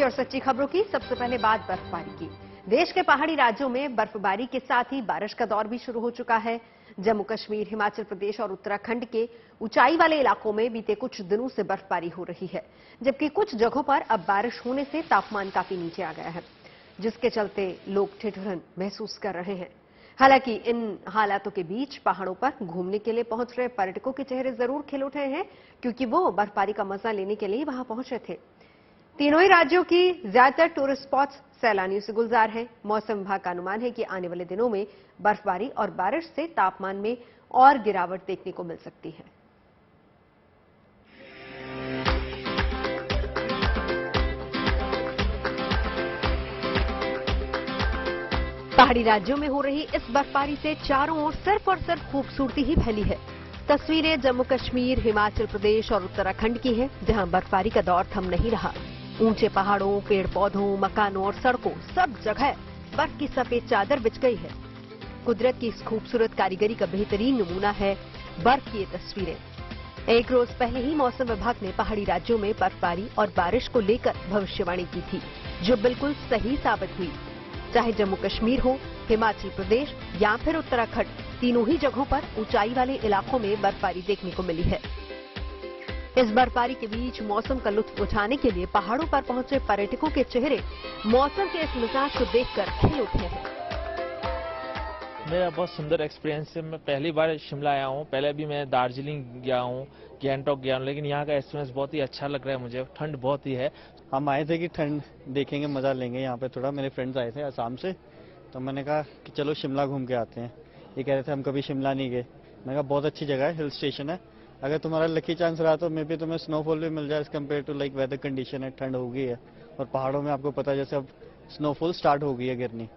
और सच्ची खबरों की सबसे पहले बात बर्फबारी की। देश के पहाड़ी राज्यों में बर्फबारी के साथ ही बारिश का दौर भी शुरू हो चुका है। जम्मू कश्मीर, हिमाचल प्रदेश और उत्तराखंड के ऊंचाई वाले इलाकों में बीते कुछ दिनों से बर्फबारी हो रही है, जबकि कुछ जगहों पर अब बारिश होने से तापमान काफी नीचे आ गया है, जिसके चलते लोग ठिठुरन महसूस कर रहे हैं। हालांकि इन हालातों के बीच पहाड़ों पर घूमने के लिए पहुंच रहे पर्यटकों के चेहरे जरूर खिल उठे हैं, क्योंकि वो बर्फबारी का मजा लेने के लिए वहां पहुंचे थे। तीनों ही राज्यों की ज्यादातर टूरिस्ट स्पॉट्स सैलानियों से गुलजार हैं। मौसम विभाग का अनुमान है कि आने वाले दिनों में बर्फबारी और बारिश से तापमान में और गिरावट देखने को मिल सकती है। पहाड़ी राज्यों में हो रही इस बर्फबारी से चारों ओर सिर्फ और सिर्फ खूबसूरती ही फैली है। तस्वीरें जम्मू कश्मीर, हिमाचल प्रदेश और उत्तराखंड की हैं, जहां बर्फबारी का दौर थम नहीं रहा। ऊंचे पहाड़ों, पेड़ पौधों, मकानों और सड़कों सब जगह बर्फ की सफेद चादर बिछ गई है। कुदरत की इस खूबसूरत कारीगरी का बेहतरीन नमूना है बर्फ की ये तस्वीरें। एक रोज पहले ही मौसम विभाग ने पहाड़ी राज्यों में बर्फबारी और बारिश को लेकर भविष्यवाणी की थी, जो बिल्कुल सही साबित हुई। चाहे जम्मू कश्मीर हो, हिमाचल प्रदेश या फिर उत्तराखंड, तीनों ही जगहों पर ऊंचाई वाले इलाकों में बर्फबारी देखने को मिली है। इस बर्फबारी के बीच मौसम का लुत्फ उठाने के लिए पहाड़ों पर पहुंचे पर्यटकों के चेहरे मौसम के इस मिजाज को देखकर खिल उठे हैं। मेरा बहुत सुंदर एक्सपीरियंस है। मैं पहली बार शिमला आया हूँ। पहले भी मैं दार्जिलिंग गया हूँ, गैंगटॉक गया हूँ, लेकिन यहाँ का एक्सपीरियंस बहुत ही अच्छा लग रहा है मुझे। ठंड बहुत ही है। हम आए थे कि ठंड देखेंगे, मजा लेंगे। यहाँ पे थोड़ा मेरे फ्रेंड्स आए थे असम से, तो मैंने कहा कि चलो शिमला घूम के आते हैं। ये कह रहे थे हम कभी शिमला नहीं गए। मैंने कहा बहुत अच्छी जगह है, हिल स्टेशन है। अगर तुम्हारा लकी चांस रहा तो मे बी तुम्हें स्नोफॉल भी मिल जाए as compare to like weather condition है। ठंड हो गई है और पहाड़ों में आपको पता है जैसे अब स्नोफॉल स्टार्ट हो गई है गिरनी।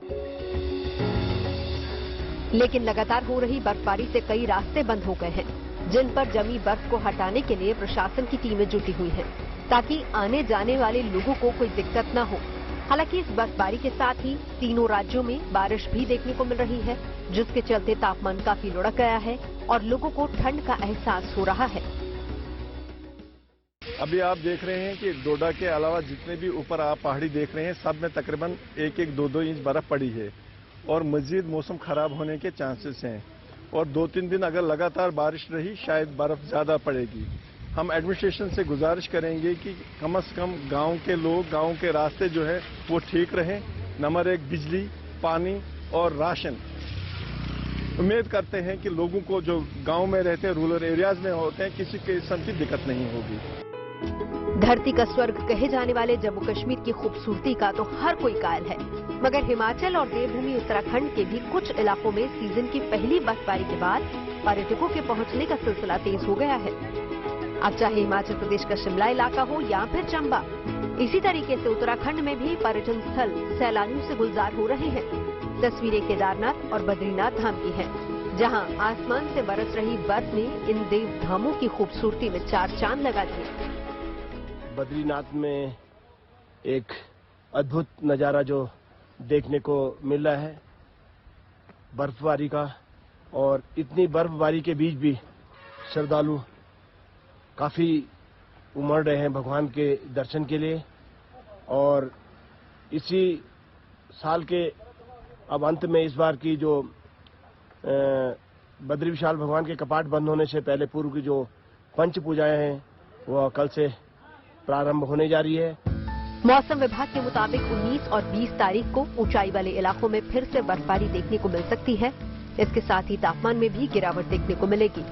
लेकिन लगातार हो रही बर्फबारी से कई रास्ते बंद हो गए हैं, जिन पर जमी बर्फ को हटाने के लिए प्रशासन की टीमें जुटी हुई हैं, ताकि आने जाने वाले लोगों को कोई दिक्कत न हो। हालांकि इस बर्फबारी के साथ ही तीनों राज्यों में बारिश भी देखने को मिल रही है, जिसके चलते तापमान काफी लुढ़क गया है और लोगों को ठंड का एहसास हो रहा है। अभी आप देख रहे हैं कि डोडा के अलावा जितने भी ऊपर आप पहाड़ी देख रहे हैं, सब में तकरीबन 1-2 इंच बर्फ पड़ी है और मजीद मौसम खराब होने के चांसेस हैं। और 2-3 दिन अगर लगातार बारिश रही, शायद बर्फ ज्यादा पड़ेगी। हम एडमिनिस्ट्रेशन से गुजारिश करेंगे कि कम से कम गांव के लोग, गांव के रास्ते जो है वो ठीक रहें। नंबर 1 बिजली, पानी और राशन। उम्मीद करते हैं कि लोगों को जो गांव में रहते हैं, रूरल एरियाज में होते हैं, किसी किस्म की दिक्कत नहीं होगी। धरती का स्वर्ग कहे जाने वाले जम्मू कश्मीर की खूबसूरती का तो हर कोई कायल है, मगर हिमाचल और देवभूमि उत्तराखंड के भी कुछ इलाकों में सीजन की पहली बर्फबारी के बाद पर्यटकों के पहुंचने का सिलसिला तेज हो गया है। अब चाहे हिमाचल प्रदेश का शिमला इलाका हो या फिर चंबा, इसी तरीके से उत्तराखंड में भी पर्यटन स्थल सैलानियों से गुलजार हो रहे हैं। तस्वीरें केदारनाथ और बद्रीनाथ धाम की हैं, जहां आसमान से बरस रही बर्फ ने इन देव धामों की खूबसूरती में 4 चांद लगा दिए। बद्रीनाथ में एक अद्भुत नजारा जो देखने को मिल रहा है बर्फबारी का, और इतनी बर्फबारी के बीच भी श्रद्धालु काफी उमड़ रहे हैं भगवान के दर्शन के लिए। और इसी साल के अब अंत में इस बार की जो बद्री विशाल भगवान के कपाट बंद होने से पहले पूर्व की जो पंच पूजाएं हैं वह कल से प्रारंभ होने जा रही है। मौसम विभाग के मुताबिक 19 और 20 तारीख को ऊंचाई वाले इलाकों में फिर से बर्फबारी देखने को मिल सकती है। इसके साथ ही तापमान में भी गिरावट देखने को मिलेगी।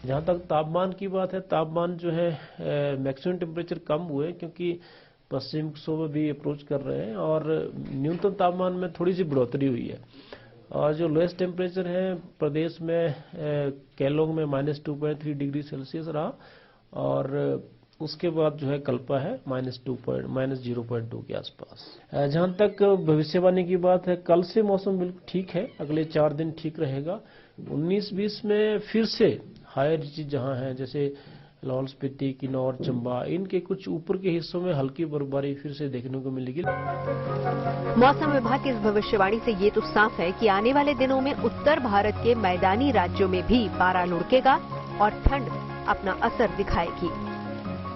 जहाँ तक तापमान की बात है, तापमान जो है मैक्सिमम टेम्परेचर कम हुए, क्योंकि पश्चिम विक्षोभ भी अप्रोच कर रहे हैं और न्यूनतम तापमान में थोड़ी सी बढ़ोतरी हुई है। और जो लोएस्ट टेम्परेचर है प्रदेश में केलोंग में -2.3 डिग्री सेल्सियस रहा, और उसके बाद जो है कल्पा है -0.2 के आसपास। जहाँ तक भविष्यवाणी की बात है, कल से मौसम बिल्कुल ठीक है, अगले 4 दिन ठीक रहेगा। 19-20 में फिर से हायर चीज जहाँ है, जैसे लाहौल स्पीति, किन्नौर, चंबा, इनके कुछ ऊपर के हिस्सों में हल्की बर्फबारी फिर से देखने को मिलेगी। मौसम विभाग की इस भविष्यवाणी से ये तो साफ है कि आने वाले दिनों में उत्तर भारत के मैदानी राज्यों में भी पारा लुढ़केगा और ठंड अपना असर दिखाएगी।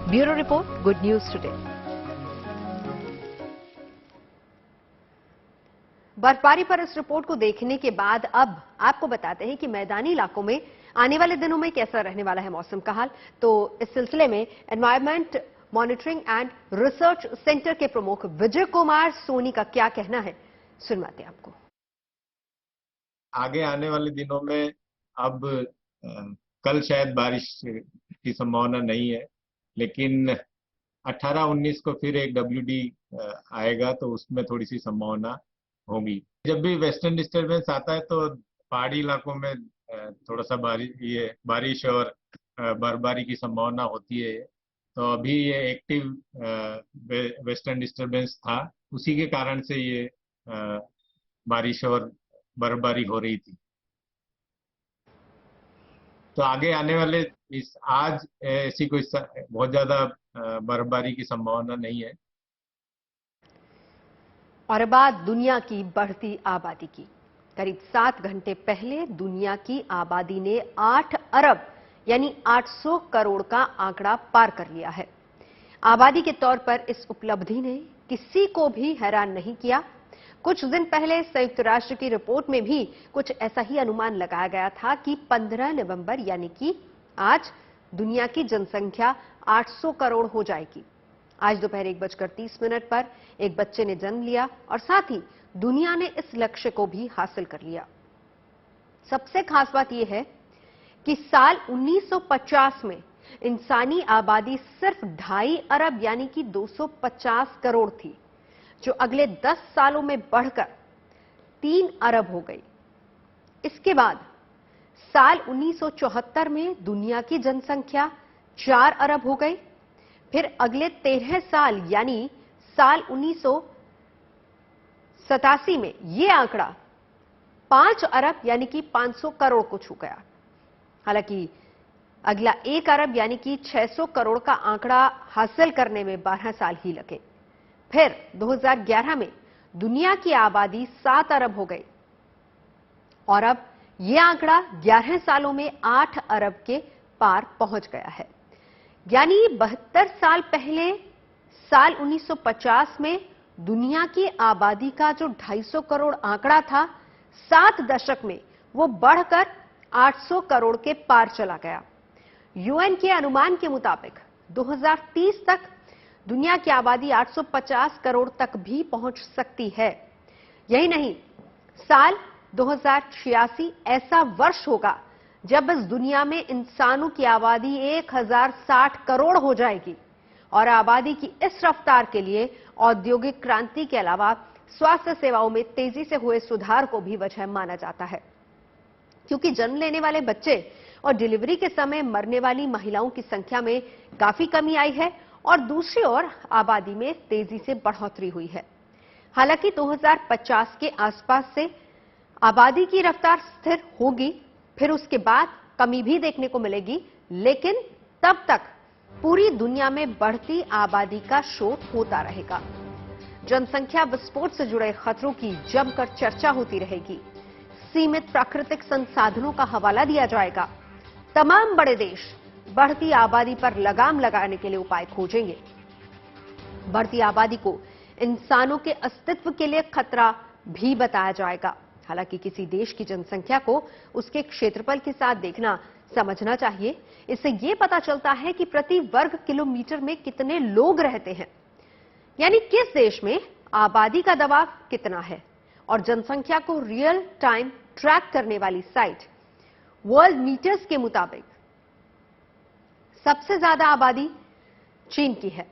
Bureau report, good news today. बर्फबारी पर इस रिपोर्ट को देखने के बाद अब आपको बताते हैं कि मैदानी इलाकों में आने वाले दिनों में कैसा रहने वाला है मौसम का हाल। तो इस सिलसिले में environment monitoring and research centre के प्रमुख विजय कुमार सोनी का क्या कहना है, सुनवाते हैं आपको। आगे आने वाले दिनों में अब कल शायद बारिश की संभावना नहीं है, लेकिन 18-19 को फिर एक WD आएगा तो उसमें थोड़ी सी संभावना होगी। जब भी वेस्टर्न डिस्टर्बेंस आता है तो पहाड़ी इलाकों में थोड़ा सा बारिश और बर्फबारी की संभावना होती है। तो अभी ये एक्टिव वेस्टर्न डिस्टर्बेंस था, उसी के कारण से ये बारिश और बर्फबारी हो रही थी। तो आगे आने वाले आज ऐसी कोई बहुत ज्यादा बर्फबारी की संभावना नहीं है। और अब बात दुनिया की बढ़ती आबादी की। करीब 7 घंटे पहले दुनिया की आबादी ने 8 अरब यानी 800 करोड़ का आंकड़ा पार कर लिया है। आबादी के तौर पर इस उपलब्धि ने किसी को भी हैरान नहीं किया। कुछ दिन पहले संयुक्त राष्ट्र की रिपोर्ट में भी कुछ ऐसा ही अनुमान लगाया गया था कि 15 नवंबर यानी कि आज दुनिया की जनसंख्या 800 करोड़ हो जाएगी। आज दोपहर 1:30 पर एक बच्चे ने जन्म लिया और साथ ही दुनिया ने इस लक्ष्य को भी हासिल कर लिया। सबसे खास बात यह है कि साल 1950 में इंसानी आबादी सिर्फ 2.5 अरब यानी कि 250 करोड़ थी, जो अगले 10 सालों में बढ़कर 3 अरब हो गई। इसके बाद साल 1974 में दुनिया की जनसंख्या 4 अरब हो गई। फिर अगले 13 साल यानी साल 1987 में यह आंकड़ा 5 अरब यानी कि 500 करोड़ को छू गया। हालांकि अगला 1 अरब यानी कि 600 करोड़ का आंकड़ा हासिल करने में 12 साल ही लगे। फिर 2011 में दुनिया की आबादी 7 अरब हो गई और अब यह आंकड़ा 11 सालों में 8 अरब के पार पहुंच गया है। यानी 72 साल पहले साल 1950 में दुनिया की आबादी का जो 250 करोड़ आंकड़ा था, 7 दशक में वो बढ़कर 800 करोड़ के पार चला गया। यूएन के अनुमान के मुताबिक 2030 तक दुनिया की आबादी 850 करोड़ तक भी पहुंच सकती है। यही नहीं, साल 2086 ऐसा वर्ष होगा जब इस दुनिया में इंसानों की आबादी 1060 करोड़ हो जाएगी। और आबादी की इस रफ्तार के लिए औद्योगिक क्रांति के अलावा स्वास्थ्य सेवाओं में तेजी से हुए सुधार को भी वजह माना जाता है, क्योंकि जन्म लेने वाले बच्चे और डिलीवरी के समय मरने वाली महिलाओं की संख्या में काफी कमी आई है और दूसरी ओर आबादी में तेजी से बढ़ोतरी हुई है। हालांकि 2050 के आसपास से आबादी की रफ्तार स्थिर होगी, फिर उसके बाद कमी भी देखने को मिलेगी, लेकिन तब तक पूरी दुनिया में बढ़ती आबादी का शोर होता रहेगा। जनसंख्या विस्फोट से जुड़े खतरों की जमकर चर्चा होती रहेगी। सीमित प्राकृतिक संसाधनों का हवाला दिया जाएगा। तमाम बड़े देश बढ़ती आबादी पर लगाम लगाने के लिए उपाय खोजेंगे। बढ़ती आबादी को इंसानों के अस्तित्व के लिए खतरा भी बताया जाएगा। हालांकि किसी देश की जनसंख्या को उसके क्षेत्रफल के साथ देखना समझना चाहिए। इससे यह पता चलता है कि प्रति वर्ग किलोमीटर में कितने लोग रहते हैं, यानी किस देश में आबादी का दबाव कितना है। और जनसंख्या को रियल टाइम ट्रैक करने वाली साइट वर्ल्ड मीटर्स के मुताबिक सबसे ज्यादा आबादी चीन की है,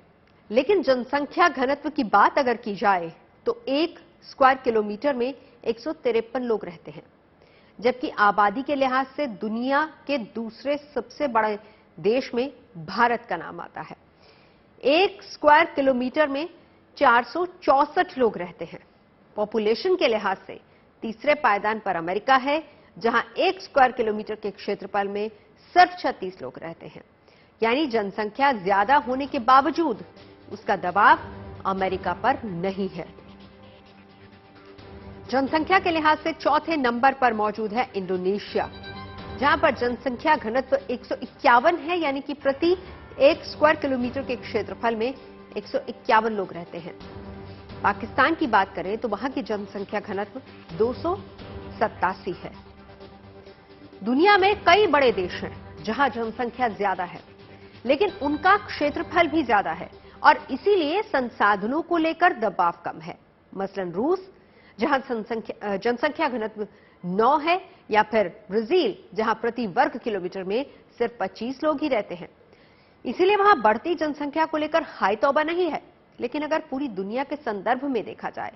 लेकिन जनसंख्या घनत्व की बात अगर की जाए तो 1 स्क्वायर किलोमीटर में 153 लोग रहते हैं, जबकि आबादी के लिहाज से दुनिया के दूसरे सबसे बड़े देश में भारत का नाम आता है। 1 स्क्वायर किलोमीटर में 464 लोग रहते हैं। पॉपुलेशन के लिहाज से तीसरे पायदान पर अमेरिका है, जहां 1 स्क्वायर किलोमीटर के क्षेत्रफल में सिर्फ 36 लोग रहते हैं। यानी जनसंख्या ज्यादा होने के बावजूद उसका दबाव अमेरिका पर नहीं है। जनसंख्या के लिहाज से चौथे नंबर पर मौजूद है इंडोनेशिया, जहां पर जनसंख्या घनत्व 151 है, यानी कि प्रति 1 स्क्वायर किलोमीटर के क्षेत्रफल में 151 लोग रहते हैं। पाकिस्तान की बात करें तो वहां की जनसंख्या घनत्व 287 है। दुनिया में कई बड़े देश हैं जहां जनसंख्या ज्यादा है, लेकिन उनका क्षेत्रफल भी ज्यादा है और इसीलिए संसाधनों को लेकर दबाव कम है। मसलन रूस, जहां जनसंख्या घनत्व 9 है, या फिर ब्राजील, जहां प्रति वर्ग किलोमीटर में सिर्फ 25 लोग ही रहते हैं। इसीलिए वहां बढ़ती जनसंख्या को लेकर हाय तौबा नहीं है। लेकिन अगर पूरी दुनिया के संदर्भ में देखा जाए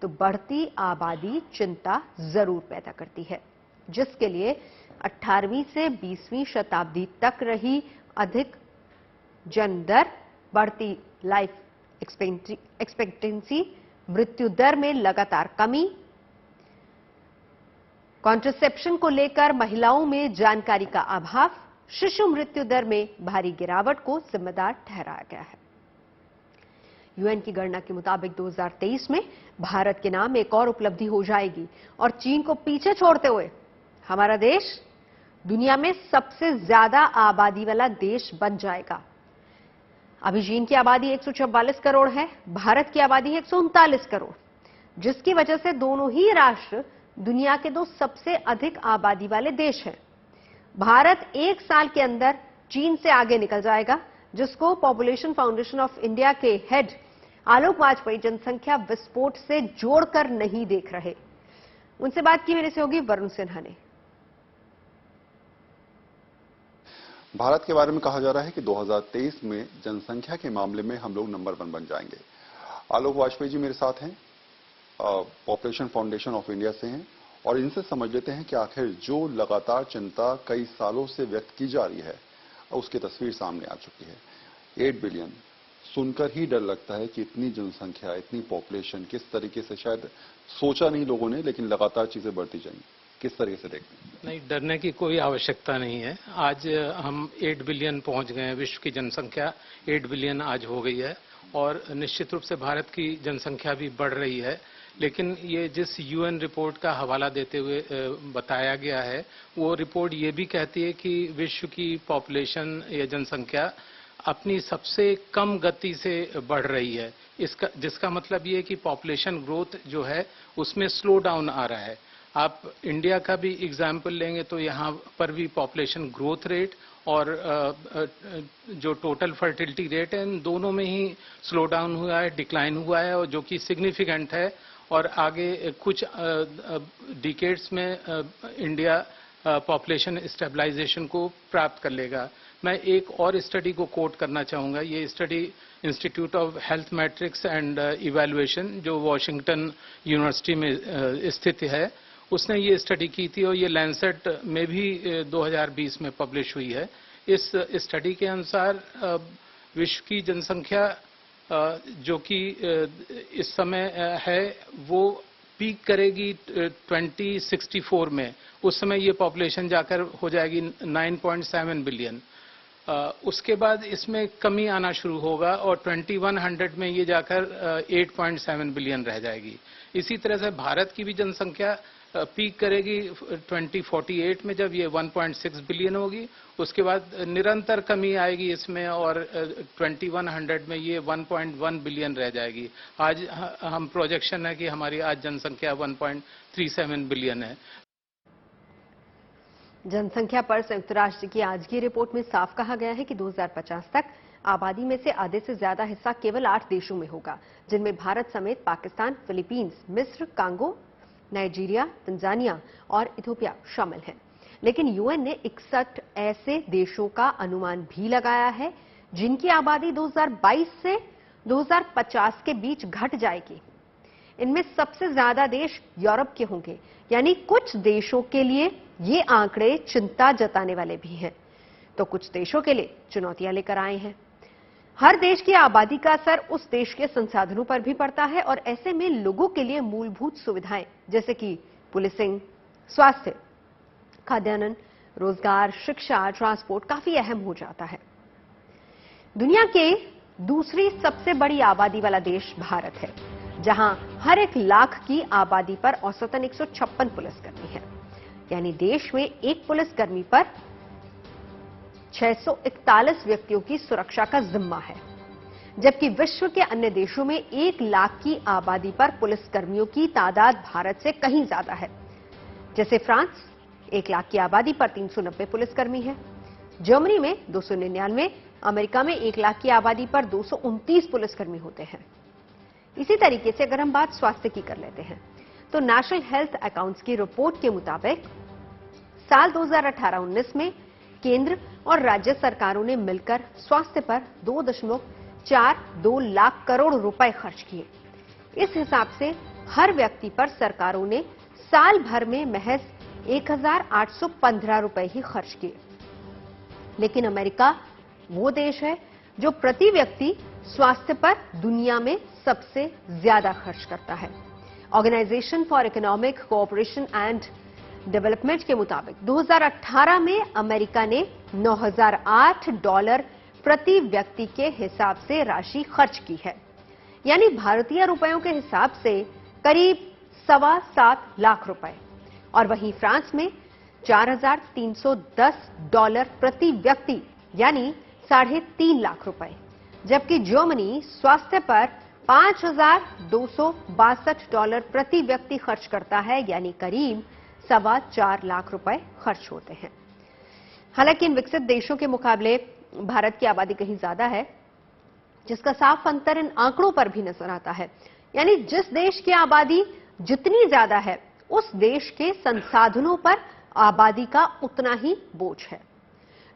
तो बढ़ती आबादी चिंता जरूर पैदा करती है, जिसके लिए 18वीं से 20वीं शताब्दी तक रही अधिक जन्म दर, बढ़ती लाइफ एक्सपेक्टेंसी, मृत्यु दर में लगातार कमी, कॉन्ट्रासेप्शन को लेकर महिलाओं में जानकारी का अभाव, शिशु मृत्यु दर में भारी गिरावट को जिम्मेदार ठहराया गया है। यूएन की गणना के मुताबिक 2023 में भारत के नाम एक और उपलब्धि हो जाएगी और चीन को पीछे छोड़ते हुए हमारा देश दुनिया में सबसे ज्यादा आबादी वाला देश बन जाएगा। अभी चीन की आबादी 144 करोड़ है, भारत की आबादी 139 करोड़, जिसकी वजह से दोनों ही राष्ट्र दुनिया के दो सबसे अधिक आबादी वाले देश हैं। भारत एक साल के अंदर चीन से आगे निकल जाएगा, जिसको पॉपुलेशन फाउंडेशन ऑफ इंडिया के हेड आलोक वाजपेयी जनसंख्या विस्फोट से जोड़कर नहीं देख रहे। उनसे बात की मेरे सहयोगी वरुण सिन्हा ने। भारत के बारे में कहा जा रहा है कि 2023 में जनसंख्या के मामले में हम लोग नंबर 1 बन जाएंगे। आलोक वाजपेयी जी मेरे साथ हैं, पॉपुलेशन फाउंडेशन ऑफ इंडिया से हैं, और इनसे समझ लेते हैं कि आखिर जो लगातार चिंता कई सालों से व्यक्त की जा रही है उसकी तस्वीर सामने आ चुकी है। 8 बिलियन सुनकर ही डर लगता है कि इतनी जनसंख्या, इतनी पॉपुलेशन किस तरीके से, शायद सोचा नहीं लोगों ने, लेकिन लगातार चीजें बढ़ती जाएंगी। किस तरीके से देखते हैं? नहीं, डरने की कोई आवश्यकता नहीं है। आज हम 8 बिलियन पहुंच गए हैं, विश्व की जनसंख्या 8 बिलियन आज हो गई है और निश्चित रूप से भारत की जनसंख्या भी बढ़ रही है। लेकिन ये जिस यूएन रिपोर्ट का हवाला देते हुए बताया गया है, वो रिपोर्ट ये भी कहती है कि विश्व की पॉपुलेशन या जनसंख्या अपनी सबसे कम गति से बढ़ रही है। जिसका मतलब ये है कि पॉपुलेशन ग्रोथ जो है उसमें स्लो डाउन आ रहा है। आप इंडिया का भी एग्जाम्पल लेंगे तो यहाँ पर भी पॉपुलेशन ग्रोथ रेट और जो टोटल फर्टिलिटी रेट है, इन दोनों में ही स्लो डाउन हुआ है, डिक्लाइन हुआ है, और जो कि सिग्निफिकेंट है। और आगे कुछ डिकेड्स में इंडिया पॉपुलेशन स्टेबलाइजेशन को प्राप्त कर लेगा। मैं एक और स्टडी को कोट करना चाहूँगा। ये study institute of health matrix and evaluation जो वॉशिंगटन यूनिवर्सिटी में स्थित है, उसने ये स्टडी की थी और ये लैंसेट में भी 2020 में पब्लिश हुई है। इस स्टडी के अनुसार विश्व की जनसंख्या जो कि इस समय है वो पीक करेगी 2064 में। उस समय ये पॉपुलेशन जाकर हो जाएगी 9.7 बिलियन। उसके बाद इसमें कमी आना शुरू होगा और 2100 में ये जाकर 8.7 बिलियन रह जाएगी। इसी तरह से भारत की भी जनसंख्या पीक करेगी 2048 में, जब ये 1.6 बिलियन होगी। उसके बाद निरंतर कमी आएगी इसमें और 2100 में ये 1.1 बिलियन रह जाएगी। आज हम प्रोजेक्शन है कि हमारी आज जनसंख्या 1.37 बिलियन है। जनसंख्या पर संयुक्त राष्ट्र की आज की रिपोर्ट में साफ कहा गया है कि 2050 तक आबादी में से आधे से ज्यादा हिस्सा केवल 8 देशों में होगा, जिनमें भारत समेत पाकिस्तान, फिलीपींस, मिस्र, कांगो, नाइजीरिया, तंजानिया और इथियोपिया शामिल हैं। लेकिन यूएन ने 61 ऐसे देशों का अनुमान भी लगाया है जिनकी आबादी 2022 से 2050 के बीच घट जाएगी। इनमें सबसे ज्यादा देश यूरोप के होंगे, यानी कुछ देशों के लिए ये आंकड़े चिंता जताने वाले भी हैं, तो कुछ देशों के लिए चुनौतियां लेकर आए हैं। हर देश की आबादी का असर उस देश के संसाधनों पर भी पड़ता है और ऐसे में लोगों के लिए मूलभूत सुविधाएं जैसे कि पुलिसिंग, स्वास्थ्य, खाद्यान्न, रोजगार, शिक्षा, ट्रांसपोर्ट काफी अहम हो जाता है। दुनिया के दूसरी सबसे बड़ी आबादी वाला देश भारत है, जहां हर 1 लाख की आबादी पर औसतन 156 पुलिसकर्मी है, यानी देश में एक पुलिसकर्मी पर 641 व्यक्तियों की सुरक्षा का जिम्मा है। जबकि विश्व के अन्य देशों में 1 लाख की आबादी पर पुलिसकर्मियों की तादाद भारत से कहीं ज्यादा है। जैसे फ्रांस 1 लाख की आबादी पर 390 पुलिसकर्मी है, जर्मनी में 299, अमेरिका में 1 लाख की आबादी पर 229 पुलिसकर्मी होते हैं। इसी तरीके से अगर हम बात स्वास्थ्य की कर लेते हैं तो नेशनल हेल्थ अकाउंट्स की रिपोर्ट के मुताबिक साल 2018-19 में केंद्र और राज्य सरकारों ने मिलकर स्वास्थ्य पर 2.42 लाख करोड़ रुपए खर्च किए। इस हिसाब से हर व्यक्ति पर सरकारों ने साल भर में महज 1,815 रुपए ही खर्च किए। लेकिन अमेरिका वो देश है जो प्रति व्यक्ति स्वास्थ्य पर दुनिया में सबसे ज्यादा खर्च करता है। Organisation for economic cooperation and development के मुताबिक 2018 में अमेरिका ने $9,008 प्रति व्यक्ति के हिसाब से राशि खर्च की है, यानी भारतीय रुपयों के हिसाब से करीब 7.25 लाख रुपए। और वहीं फ्रांस में $4,310 प्रति व्यक्ति यानी 3.5 लाख रुपए, जबकि जर्मनी स्वास्थ्य पर $5,262 प्रति व्यक्ति खर्च करता है, यानी करीब 4.25 लाख रुपए खर्च होते हैं। हालांकि इन विकसित देशों के मुकाबले भारत की आबादी कहीं ज्यादा है, जिसका साफ अंतर इन आंकड़ों पर भी नजर आता है। यानी जिस देश की आबादी जितनी ज्यादा है, उस देश के संसाधनों पर आबादी का उतना ही बोझ है।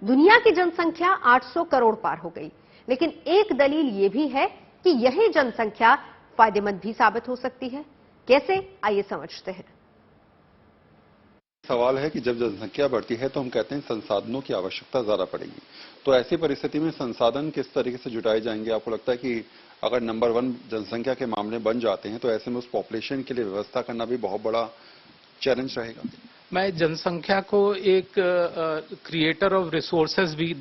दुनिया की जनसंख्या 800 करोड़ पार हो गई, लेकिन एक दलील यह भी है कि यही जनसंख्या फायदेमंद भी साबित हो सकती है। कैसे, आइए समझते हैं। सवाल है कि जब जनसंख्या बढ़ती है तो हम कहते हैं संसाधनों की आवश्यकता ज्यादा पड़ेगी, तो ऐसी परिस्थिति में संसाधन किस तरीके से जुटाए जाएंगे? आपको लगता है कि अगर नंबर 1 जनसंख्या के मामले बन जाते हैं तो ऐसे में उस पॉपुलेशन के लिए व्यवस्था करना भी बहुत बड़ा चैलेंज रहेगा? मैं जनसंख्या को एक क्रिएटर ऑफ रिसोर्सेज भी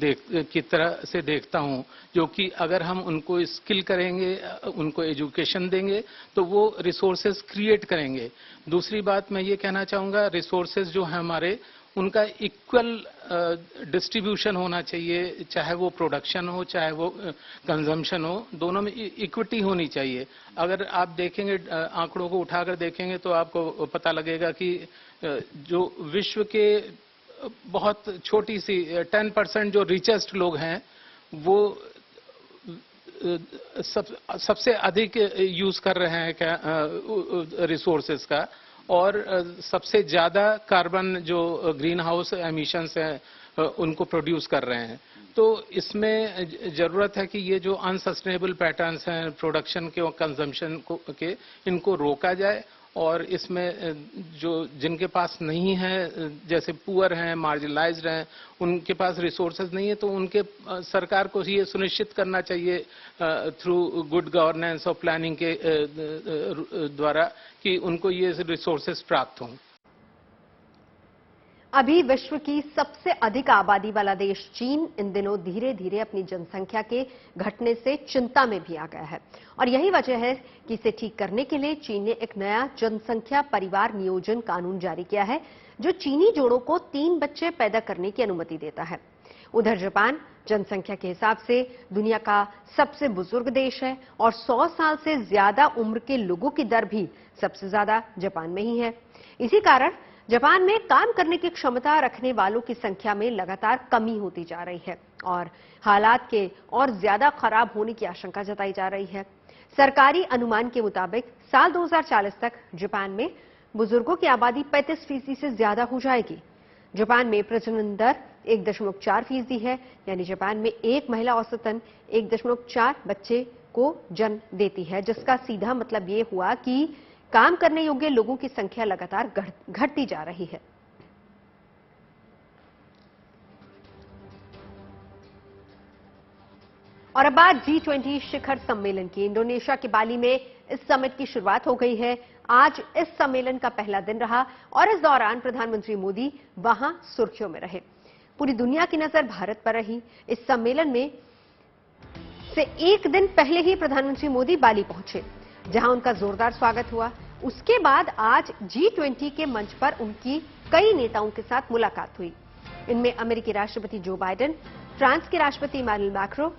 की तरह से देखता हूं, जो कि अगर हम उनको स्किल करेंगे, उनको एजुकेशन देंगे तो वो रिसोर्सेज क्रिएट करेंगे। दूसरी बात मैं ये कहना चाहूंगा, रिसोर्सेज जो है हमारे, उनका इक्वल डिस्ट्रीब्यूशन होना चाहिए, चाहे वो प्रोडक्शन हो चाहे वो कंजम्पशन हो, दोनों में इक्विटी होनी चाहिए। अगर आप देखेंगे, आंकड़ों को उठाकर देखेंगे तो आपको पता लगेगा कि जो विश्व के बहुत छोटी सी 10% जो रिचेस्ट लोग हैं, वो सबसे अधिक यूज कर रहे हैं रिसोर्सेज का, और सबसे ज्यादा कार्बन जो ग्रीन हाउस एमिशंस हैं उनको प्रोड्यूस कर रहे हैं। तो इसमें जरूरत है कि ये जो अनसस्टेनेबल पैटर्न्स हैं प्रोडक्शन के और कंजम्पशन के, इनको रोका जाए। और इसमें जो जिनके पास नहीं है, जैसे पुअर हैं, मार्जिनलाइज्ड हैं, उनके पास रिसोर्सेज नहीं है, तो उनके सरकार को ये सुनिश्चित करना चाहिए थ्रू गुड गवर्नेंस और प्लानिंग के द्वारा कि उनको ये रिसोर्सेज प्राप्त हों। अभी विश्व की सबसे अधिक आबादी वाला देश चीन इन दिनों धीरे धीरे अपनी जनसंख्या के घटने से चिंता में भी आ गया है, और यही वजह है कि इसे ठीक करने के लिए चीन ने एक नया जनसंख्या परिवार नियोजन कानून जारी किया है, जो चीनी जोड़ों को 3 बच्चे पैदा करने की अनुमति देता है। उधर जापान जनसंख्या के हिसाब से दुनिया का सबसे बुजुर्ग देश है, और 100 साल से ज्यादा उम्र के लोगों की दर भी सबसे ज्यादा जापान में ही है। इसी कारण जापान में काम करने की क्षमता रखने वालों की संख्या में लगातार कमी होती जा रही है, और हालात के और ज्यादा खराब होने की आशंका जताई जा रही है। सरकारी अनुमान के मुताबिक साल 2040 तक जापान में बुजुर्गों की आबादी 35% से ज्यादा हो जाएगी। जापान में प्रजनन दर 1.4% है, यानी जापान में एक महिला औसतन 1.4 बच्चे को जन्म देती है, जिसका सीधा मतलब ये हुआ कि काम करने योग्य लोगों की संख्या लगातार घटती जा रही है। और अब बात G20 शिखर सम्मेलन की। इंडोनेशिया के बाली में इस समिट की शुरुआत हो गई है। आज इस सम्मेलन का पहला दिन रहा, और इस दौरान प्रधानमंत्री मोदी वहां सुर्खियों में रहे। पूरी दुनिया की नजर भारत पर रही। इस सम्मेलन में से एक दिन पहले ही प्रधानमंत्री मोदी बाली पहुंचे, जहां उनका जोरदार स्वागत हुआ। उसके बाद आज G20 के मंच पर उनकी कई नेताओं के साथ मुलाकात हुई। इनमें अमेरिकी राष्ट्रपति जो बाइडेन, फ्रांस के राष्ट्रपति इमैनुअल मैक्रों,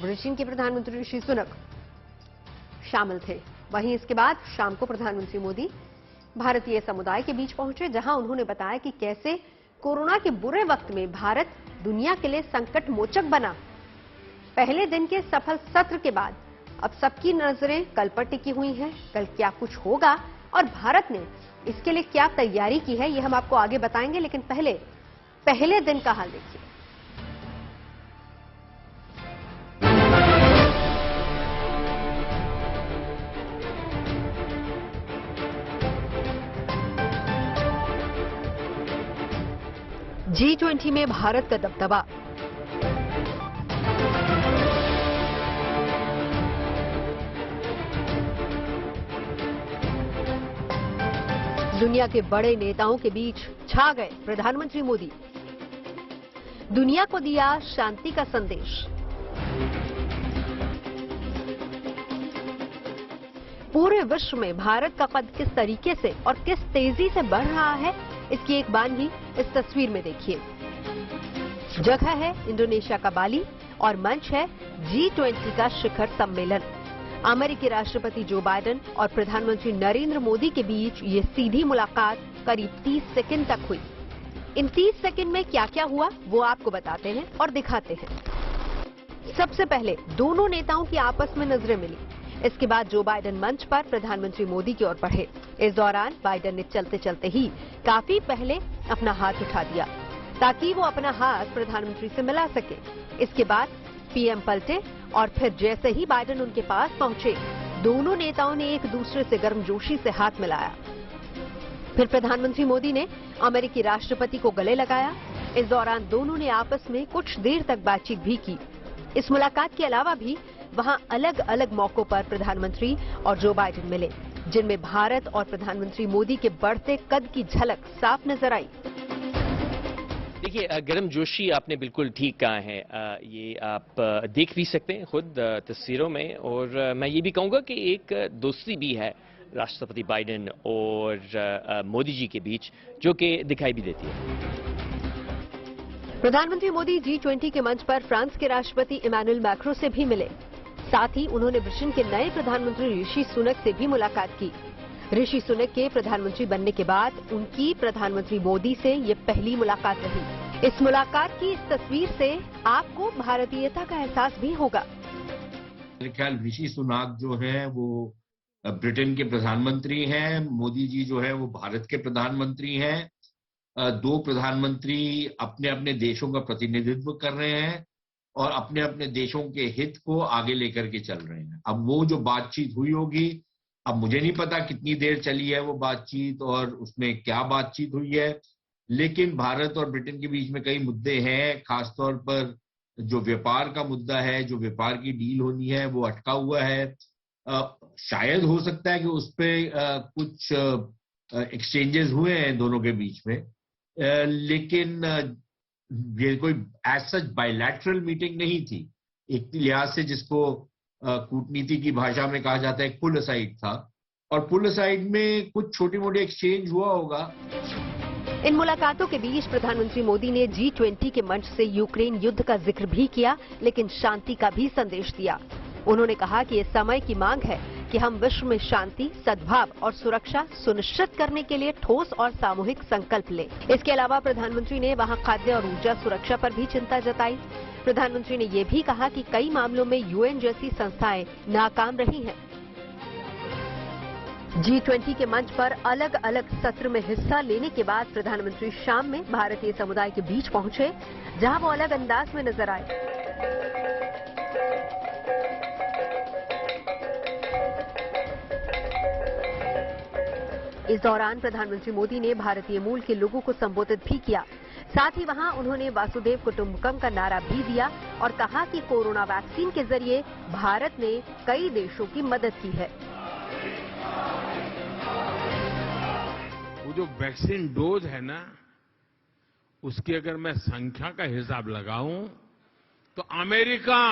ब्रिटेन के प्रधानमंत्री ऋषि सुनक शामिल थे। वहीं इसके बाद शाम को प्रधानमंत्री मोदी भारतीय समुदाय के बीच पहुंचे, जहां उन्होंने बताया कि कैसे कोरोना के बुरे वक्त में भारत दुनिया के लिए संकट मोचक बना। पहले दिन के सफल सत्र के बाद अब सबकी नजरें कल पर टिकी हुई हैं। कल क्या कुछ होगा और भारत ने इसके लिए क्या तैयारी की है, ये हम आपको आगे बताएंगे, लेकिन पहले दिन का हाल देखिए। G20 में भारत का दबदबा। दुनिया के बड़े नेताओं के बीच छा गए प्रधानमंत्री मोदी। दुनिया को दिया शांति का संदेश। पूरे विश्व में भारत का कद किस तरीके से और किस तेजी से बढ़ रहा है, इसकी एक बानगी इस तस्वीर में देखिए। जगह है इंडोनेशिया का बाली और मंच है G20 का शिखर सम्मेलन। अमेरिकी राष्ट्रपति जो बाइडेन और प्रधानमंत्री नरेंद्र मोदी के बीच ये सीधी मुलाकात करीब 30 सेकंड तक हुई। इन 30 सेकंड में क्या क्या हुआ वो आपको बताते हैं और दिखाते हैं। सबसे पहले दोनों नेताओं की आपस में नजरें मिली। इसके बाद जो बाइडेन मंच पर प्रधानमंत्री मोदी की ओर बढ़े। इस दौरान बाइडेन ने चलते चलते ही काफी पहले अपना हाथ उठा दिया ताकि वो अपना हाथ प्रधानमंत्री से मिला सके। इसके बाद पीएम पलटे और फिर जैसे ही बाइडेन उनके पास पहुंचे, दोनों नेताओं ने एक दूसरे से गर्मजोशी से हाथ मिलाया। फिर प्रधानमंत्री मोदी ने अमेरिकी राष्ट्रपति को गले लगाया। इस दौरान दोनों ने आपस में कुछ देर तक बातचीत भी की। इस मुलाकात के अलावा भी वहां अलग अलग मौकों पर प्रधानमंत्री और जो बाइडेन मिले, जिनमें भारत और प्रधानमंत्री मोदी के बढ़ते कद की झलक साफ नजर आई। देखिए, गर्मजोशी आपने बिल्कुल ठीक कहा है। ये आप देख भी सकते हैं खुद तस्वीरों में, और मैं ये भी कहूँगा कि एक दोस्ती भी है राष्ट्रपति बाइडेन और मोदी जी के बीच, जो कि दिखाई भी देती है। प्रधानमंत्री मोदी G20 के मंच पर फ्रांस के राष्ट्रपति इमैनुअल मैक्रों से भी मिले। साथ ही उन्होंने ब्रिटेन के नए प्रधानमंत्री ऋषि सुनक से भी मुलाकात की। ऋषि सुनक के प्रधानमंत्री बनने के बाद उनकी प्रधानमंत्री मोदी से ये पहली मुलाकात रही। इस मुलाकात की इस तस्वीर से आपको भारतीयता का एहसास भी होगा। मेरे ख्याल ऋषि सुनक जो है वो ब्रिटेन के प्रधानमंत्री हैं, मोदी जी जो है वो भारत के प्रधानमंत्री हैं। दो प्रधानमंत्री अपने अपने देशों का प्रतिनिधित्व कर रहे हैं और अपने अपने देशों के हित को आगे लेकर के चल रहे हैं। अब वो जो बातचीत हुई होगी, अब मुझे नहीं पता कितनी देर चली है वो बातचीत और उसमें क्या बातचीत हुई है, लेकिन भारत और ब्रिटेन के बीच में कई मुद्दे हैं। खासतौर पर जो व्यापार का मुद्दा है, जो व्यापार की डील होनी है, वो अटका हुआ है। शायद हो सकता है कि उस पर कुछ एक्सचेंजेस हुए हैं दोनों के बीच में, लेकिन ये कोई एज सच बायलैटरल मीटिंग नहीं थी। एक लिहाज से जिसको कूटनीति की भाषा में कहा जाता है पुल असाइड था, और पुल असाइड में कुछ छोटी मोटी एक्सचेंज हुआ होगा। इन मुलाकातों के बीच प्रधानमंत्री मोदी ने G20 के मंच से यूक्रेन युद्ध का जिक्र भी किया, लेकिन शांति का भी संदेश दिया। उन्होंने कहा कि ये समय की मांग है कि हम विश्व में शांति, सद्भाव और सुरक्षा सुनिश्चित करने के लिए ठोस और सामूहिक संकल्प लें। इसके अलावा प्रधानमंत्री ने वहां खाद्य और ऊर्जा सुरक्षा पर भी चिंता जताई। प्रधानमंत्री ने ये भी कहा कि कई मामलों में UN जैसी संस्थाएं नाकाम रही हैं। G20 के मंच पर अलग अलग सत्र में हिस्सा लेने के बाद प्रधानमंत्री शाम में भारतीय समुदाय के बीच पहुंचे, जहां वो अलग अंदाज में नजर आए। इस दौरान प्रधानमंत्री मोदी ने भारतीय मूल के लोगों को संबोधित भी किया। साथ ही वहां उन्होंने वासुदेव कुटुंबकम का नारा भी दिया और कहा कि कोरोना वैक्सीन के जरिए भारत ने कई देशों की मदद की है। वो जो वैक्सीन डोज है ना, उसकी अगर मैं संख्या का हिसाब लगाऊं तो अमेरिका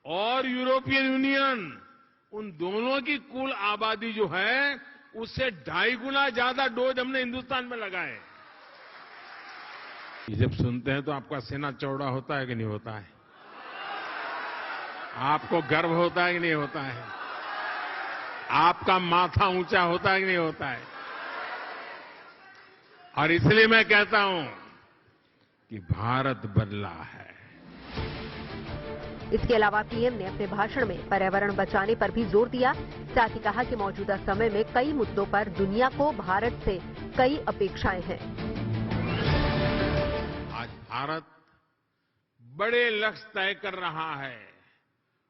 और यूरोपियन यूनियन, उन दोनों की कुल आबादी जो है उससे 2.5 गुना ज्यादा डोज हमने हिंदुस्तान में लगाए। ये जब सुनते हैं तो आपका सीना चौड़ा होता है कि नहीं होता है? आपको गर्व होता है कि नहीं होता है? आपका माथा ऊंचा होता है कि नहीं होता है? और इसलिए मैं कहता हूं कि भारत बदला है। इसके अलावा पीएम ने अपने भाषण में पर्यावरण बचाने पर भी जोर दिया। साथ ही कहा कि मौजूदा समय में कई मुद्दों पर दुनिया को भारत से कई अपेक्षाएं हैं। आज भारत बड़े लक्ष्य तय कर रहा है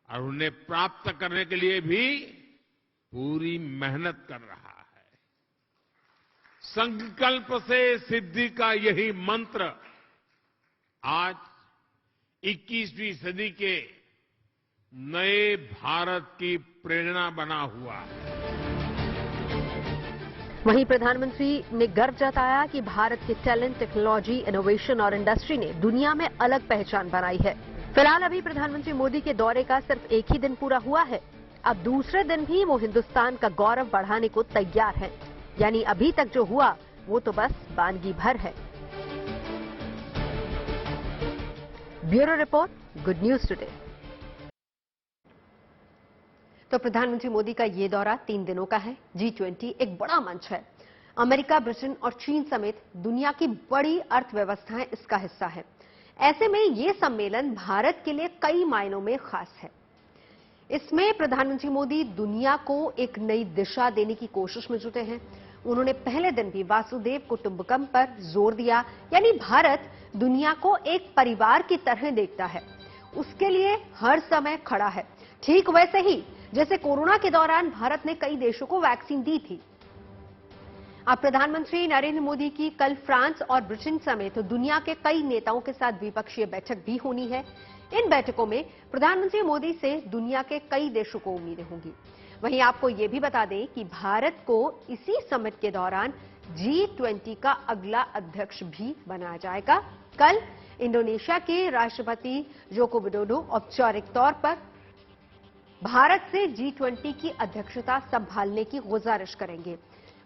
और उन्हें प्राप्त करने के लिए भी पूरी मेहनत कर रहा है। संकल्प से सिद्धि का यही मंत्र आज 21वीं सदी के नए भारत की प्रेरणा बना हुआ है। वहीं प्रधानमंत्री ने गर्व जताया कि भारत के टैलेंट, टेक्नोलॉजी, इनोवेशन और इंडस्ट्री ने दुनिया में अलग पहचान बनाई है। फिलहाल अभी प्रधानमंत्री मोदी के दौरे का सिर्फ एक ही दिन पूरा हुआ है। अब दूसरे दिन भी वो हिंदुस्तान का गौरव बढ़ाने को तैयार है। यानी अभी तक जो हुआ वो तो बस वानगी भर है। Bureau report, good news today. तो प्रधानमंत्री मोदी का ये दौरा 3 दिनों का है। G20 एक बड़ा मंच है। अमेरिका, ब्रिटेन और चीन समेत दुनिया की बड़ी अर्थव्यवस्थाएं इसका हिस्सा है। ऐसे में ये सम्मेलन भारत के लिए कई मायनों में खास है। इसमें प्रधानमंत्री मोदी दुनिया को एक नई दिशा देने की कोशिश में जुटे हैं। उन्होंने पहले दिन भी वासुदेव कुटुंबकम पर जोर दिया, यानी भारत दुनिया को एक परिवार की तरह देखता है, उसके लिए हर समय खड़ा है। ठीक वैसे ही जैसे कोरोना के दौरान भारत ने कई देशों को वैक्सीन दी थी। अब प्रधानमंत्री नरेंद्र मोदी की कल फ्रांस और ब्रिटेन समेत दुनिया के कई नेताओं के साथ द्विपक्षीय बैठक भी होनी है। इन बैठकों में प्रधानमंत्री मोदी से दुनिया के कई देशों को उम्मीदें होंगी। वहीं आपको ये भी बता दें कि भारत को इसी समिट के दौरान G20 का अगला अध्यक्ष भी बनाया जाएगा। कल इंडोनेशिया के राष्ट्रपति जोको विडोडो औपचारिक तौर पर भारत से G20 की अध्यक्षता संभालने की गुजारिश करेंगे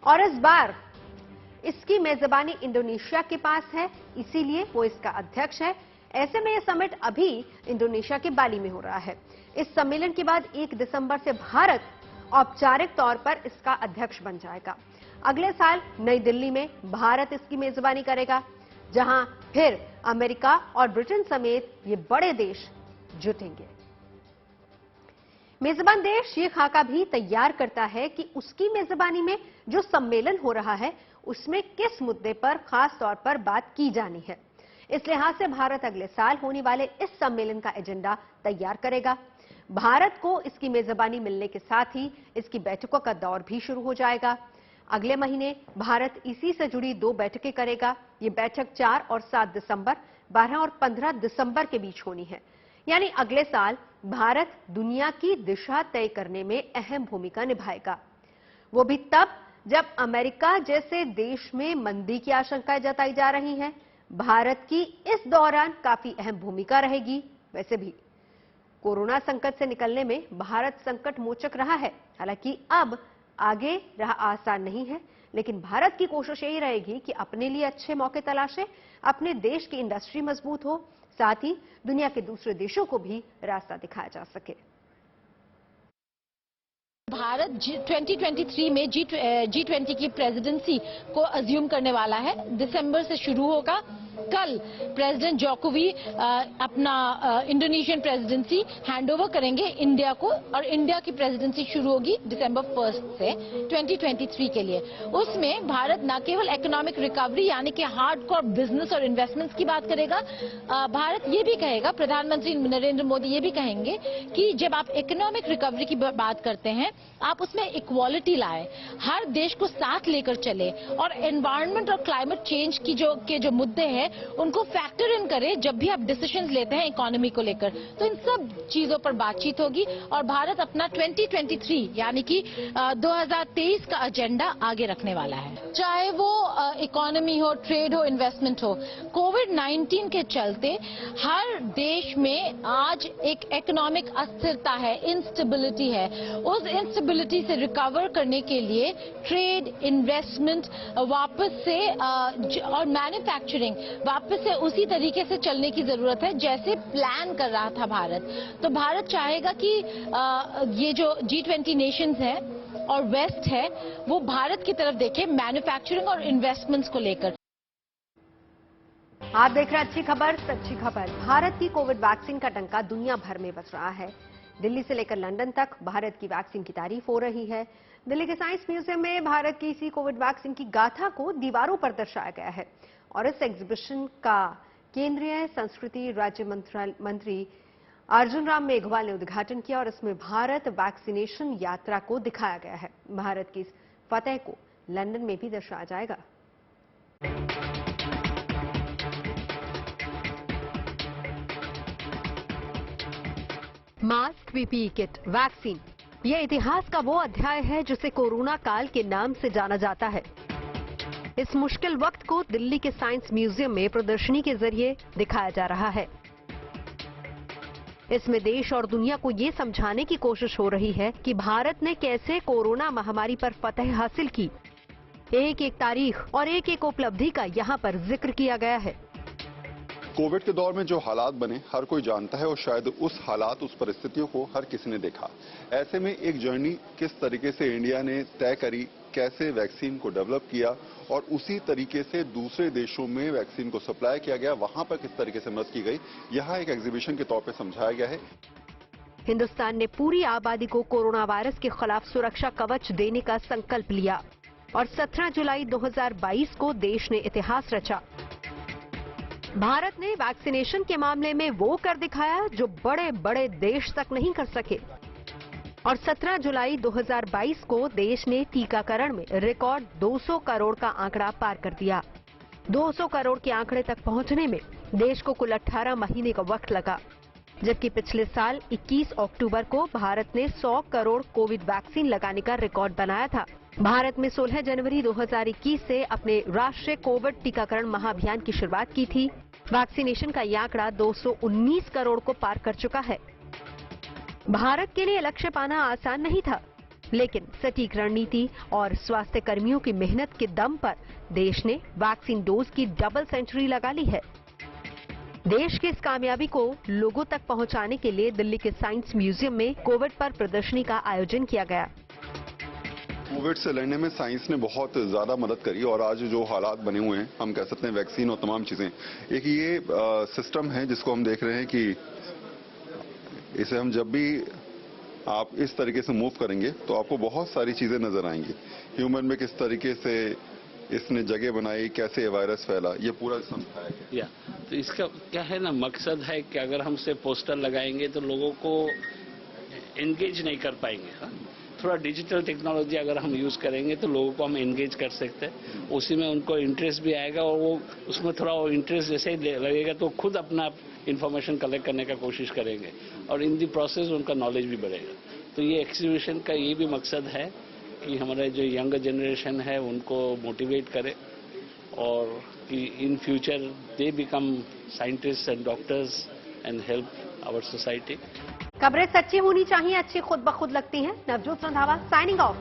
और इस बार इसकी मेजबानी इंडोनेशिया के पास है, इसीलिए वो इसका अध्यक्ष है। ऐसे में यह समिट अभी इंडोनेशिया के बाली में हो रहा है। इस सम्मेलन के बाद 1 दिसंबर से भारत औपचारिक तौर पर इसका अध्यक्ष बन जाएगा। अगले साल नई दिल्ली में भारत इसकी मेजबानी करेगा, जहां फिर अमेरिका और ब्रिटेन समेत ये बड़े देश जुटेंगे। मेजबान देश ये खाका भी तैयार करता है कि उसकी मेजबानी में जो सम्मेलन हो रहा है उसमें किस मुद्दे पर खास तौर पर बात की जानी है। इस लिहाज से भारत अगले साल होने वाले इस सम्मेलन का एजेंडा तैयार करेगा। भारत को इसकी मेजबानी मिलने के साथ ही इसकी बैठकों का दौर भी शुरू हो जाएगा। अगले महीने भारत इसी से जुड़ी 2 बैठकें करेगा। ये बैठक 4 और 7 दिसंबर, 12 और 15 दिसंबर के बीच होनी है। यानी अगले साल भारत दुनिया की दिशा तय करने में अहम भूमिका निभाएगा। वो भी तब जब अमेरिका जैसे देश में मंदी की आशंकाएं जताई जा रही हैं। भारत की इस दौरान काफी अहम भूमिका रहेगी। वैसे भी कोरोना संकट से निकलने में भारत संकट मोचक रहा है। हालांकि अब आगे राह आसान नहीं है, लेकिन भारत की कोशिश यही रहेगी कि अपने लिए अच्छे मौके तलाशे, अपने देश की इंडस्ट्री मजबूत हो, साथ ही दुनिया के दूसरे देशों को भी रास्ता दिखाया जा सके। भारत 2023 में G20 की प्रेसिडेंसी को अज्यूम करने वाला है। दिसंबर से शुरू होगा। कल प्रेसिडेंट जोकोवी अपना इंडोनेशियन प्रेसिडेंसी हैंडओवर करेंगे इंडिया को, और इंडिया की प्रेसिडेंसी शुरू होगी दिसंबर 1 से 2023 के लिए। उसमें भारत न केवल इकोनॉमिक रिकवरी यानी कि हार्डकोर बिजनेस और इन्वेस्टमेंट्स की बात करेगा, भारत ये भी कहेगा, प्रधानमंत्री नरेंद्र मोदी ये भी कहेंगे कि जब आप इकोनॉमिक रिकवरी की बात करते हैं आप उसमें इक्वालिटी लाए, हर देश को साथ लेकर चले और एनवायरनमेंट और क्लाइमेट चेंज की जो मुद्दे हैं उनको फैक्टर इन करें जब भी आप डिसीजंस लेते हैं इकोनॉमी को लेकर। तो इन सब चीजों पर बातचीत होगी और भारत अपना 2023 यानी कि 2023 का एजेंडा आगे रखने वाला है। चाहे वो इकोनॉमी हो, ट्रेड हो, इन्वेस्टमेंट हो, कोविड-19 के चलते हर देश में आज एक इकोनॉमिक अस्थिरता है, इंस्टेबिलिटी है। उस इंस्टेबिलिटी से रिकवर करने के लिए ट्रेड, इन्वेस्टमेंट वापस से और मैन्युफैक्चरिंग वापस से उसी तरीके से चलने की जरूरत है जैसे प्लान कर रहा था भारत। तो भारत चाहेगा कि ये जो G20 नेशंस हैं और वेस्ट है वो भारत की तरफ देखे मैन्युफैक्चरिंग और इन्वेस्टमेंट्स को लेकर। आप देख रहे हैं अच्छी खबर सच्ची खबर। भारत की कोविड वैक्सीन का डंका दुनिया भर में बज रहा है। दिल्ली से लेकर लंदन तक भारत की वैक्सीन की तारीफ हो रही है। दिल्ली के साइंस म्यूजियम में भारत की इसी कोविड वैक्सीन की गाथा को दीवारों पर दर्शाया गया है और इस एग्जीबिशन का केंद्रीय संस्कृति राज्य मंत्री अर्जुन राम मेघवाल ने उद्घाटन किया और इसमें भारत वैक्सीनेशन यात्रा को दिखाया गया है। भारत की फतेह को लंदन में भी दर्शाया जाएगा। मास्क, पीपीई किट, वैक्सीन, यह इतिहास का वो अध्याय है जिसे कोरोना काल के नाम से जाना जाता है। इस मुश्किल वक्त को दिल्ली के साइंस म्यूजियम में प्रदर्शनी के जरिए दिखाया जा रहा है। इसमें देश और दुनिया को ये समझाने की कोशिश हो रही है कि भारत ने कैसे कोरोना महामारी पर फतह हासिल की। एक एक तारीख और एक एक उपलब्धि का यहाँ पर जिक्र किया गया है। कोविड के दौर में जो हालात बने हर कोई जानता है और शायद उस हालात उस परिस्थितियों को हर किसी ने देखा। ऐसे में एक जर्नी किस तरीके से इंडिया ने तय करी, कैसे वैक्सीन को डेवलप किया और उसी तरीके से दूसरे देशों में वैक्सीन को सप्लाई किया गया, वहां पर किस तरीके से मदद की गई, यहाँ एक एग्जीबिशन के तौर पर समझाया गया है। हिंदुस्तान ने पूरी आबादी को कोरोना वायरस के खिलाफ सुरक्षा कवच देने का संकल्प लिया और 17 जुलाई 2022 को देश ने इतिहास रचा। भारत ने वैक्सीनेशन के मामले में वो कर दिखाया जो बड़े बड़े देश तक नहीं कर सके और 17 जुलाई 2022 को देश ने टीकाकरण में रिकॉर्ड 200 करोड़ का आंकड़ा पार कर दिया। 200 करोड़ के आंकड़े तक पहुंचने में देश को कुल 18 महीने का वक्त लगा, जबकि पिछले साल 21 अक्टूबर को भारत ने 100 करोड़ कोविड वैक्सीन लगाने का रिकॉर्ड बनाया था। भारत में 16 जनवरी 2021 से अपने राष्ट्रीय कोविड टीकाकरण महाअभियान की शुरुआत की थी। वैक्सीनेशन का यह आंकड़ा 219 करोड़ को पार कर चुका है। भारत के लिए लक्ष्य पाना आसान नहीं था, लेकिन सटीक रणनीति और स्वास्थ्य कर्मियों की मेहनत के दम पर देश ने वैक्सीन डोज की डबल सेंचुरी लगा ली है। देश की इस कामयाबी को लोगों तक पहुंचाने के लिए दिल्ली के साइंस म्यूजियम में कोविड पर प्रदर्शनी का आयोजन किया गया। कोविड से लड़ने में साइंस ने बहुत ज्यादा मदद करी और आज जो हालात बने हुए हैं, हम कह सकते हैं वैक्सीन और तमाम चीजें, एक ये सिस्टम है जिसको हम देख रहे हैं कि इसे हम जब भी आप इस तरीके से मूव करेंगे तो आपको बहुत सारी चीजें नजर आएंगी। ह्यूमन में किस तरीके से इसने जगह बनाई, कैसे ये वायरस फैला, ये पूरा समझाया गया। तो इसका क्या है ना, मकसद है कि अगर हम से पोस्टर लगाएंगे तो लोगों को एंगेज नहीं कर पाएंगे। हाँ? थोड़ा डिजिटल टेक्नोलॉजी अगर हम यूज़ करेंगे तो लोगों को हम एंगेज कर सकते हैं, उसी में उनको इंटरेस्ट भी आएगा और वो उसमें थोड़ा वो इंटरेस्ट जैसे ही लगेगा तो खुद अपना इंफॉर्मेशन कलेक्ट करने का कोशिश करेंगे और इन दी प्रोसेस उनका नॉलेज भी बढ़ेगा। तो ये एग्जीबिशन का ये भी मकसद है कि हमारे जो यंग जनरेशन है उनको मोटिवेट करे और कि in future they become scientist and doctors and help our society. खबरें सच्ची होनी चाहिए, अच्छी खुद ब खुद लगती हैं। Navjot Randhawa signing off.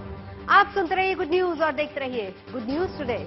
आप सुनते रहिए गुड न्यूज और देखते रहिए गुड न्यूज टुडे।